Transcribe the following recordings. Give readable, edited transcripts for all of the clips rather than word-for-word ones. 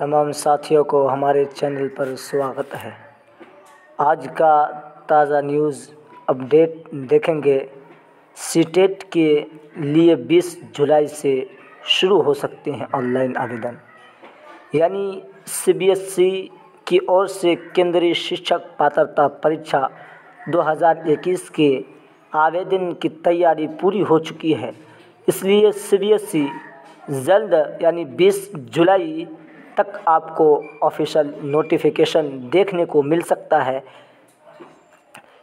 तमाम साथियों को हमारे चैनल पर स्वागत है। आज का ताज़ा न्यूज़ अपडेट देखेंगे। सीटेट के लिए 20 जुलाई से शुरू हो सकते हैं ऑनलाइन आवेदन। यानी सीबीएसई की ओर से केंद्रीय शिक्षक पात्रता परीक्षा 2021 के आवेदन की तैयारी पूरी हो चुकी है। इसलिए सीबीएसई जल्द यानी 20 जुलाई तक आपको ऑफिशियल नोटिफिकेशन देखने को मिल सकता है।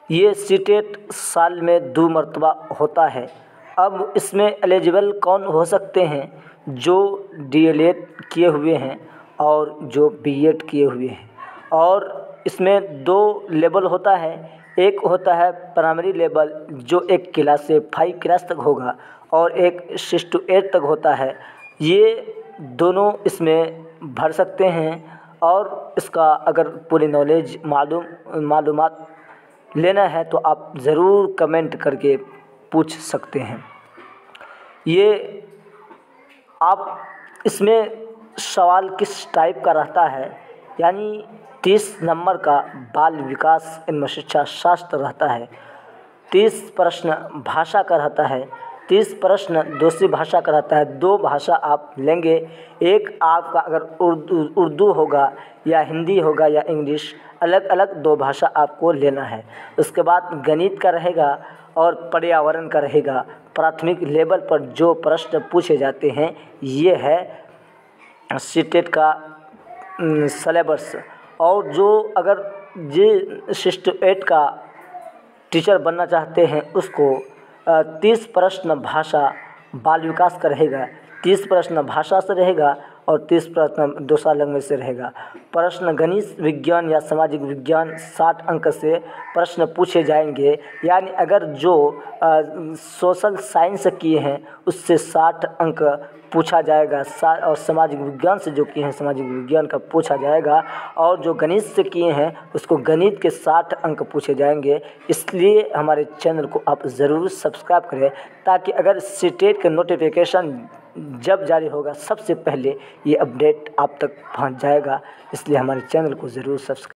ये सीटेट साल में 2 मरतबा होता है। अब इसमें एलिजिबल कौन हो सकते हैं? जो डीएलएड किए हुए हैं और जो बीएड किए हुए हैं। और इसमें 2 लेवल होता है। एक होता है प्राइमरी लेवल जो 1 क्लास से 5 क्लास तक होगा और एक 6 to 8 तक होता है। ये दोनों इसमें भर सकते हैं और इसका अगर पूरी नॉलेज मालूमात लेना है तो आप ज़रूर कमेंट करके पूछ सकते हैं। ये आप इसमें सवाल किस टाइप का रहता है? यानी 30 नंबर का बाल विकास एवं शिक्षा शास्त्र रहता है। 30 प्रश्न भाषा का रहता है। 30 प्रश्न दूसरी भाषा का रहता है। 2 भाषा आप लेंगे। एक आपका अगर उर्दू होगा या हिंदी होगा या इंग्लिश, अलग अलग 2 भाषा आपको लेना है। उसके बाद गणित का रहेगा और पर्यावरण का रहेगा। प्राथमिक लेवल पर जो प्रश्न पूछे जाते हैं ये है सीटेट का सिलेबस। और जो अगर जे 6 to 8 का टीचर बनना चाहते हैं उसको 30 प्रश्न भाषा बाल विकास का रहेगा, 30 प्रश्न भाषा से रहेगा और 30 प्रश्न दूसरा लैंग्वेज से रहेगा। प्रश्न गणित विज्ञान या सामाजिक विज्ञान 60 अंक से प्रश्न पूछे जाएंगे। यानी अगर जो सोशल साइंस किए हैं उससे 60 अंक पूछा जाएगा और सामाजिक विज्ञान से जो किए हैं सामाजिक विज्ञान का पूछा जाएगा और जो गणित से किए हैं उसको गणित के 60 अंक पूछे जाएंगे। इसलिए हमारे चैनल को आप ज़रूर सब्सक्राइब करें ताकि अगर सीटेट का नोटिफिकेशन जब जारी होगा सबसे पहले ये अपडेट आप तक पहुंच जाएगा। इसलिए हमारे चैनल को ज़रूर सब्सक्राइब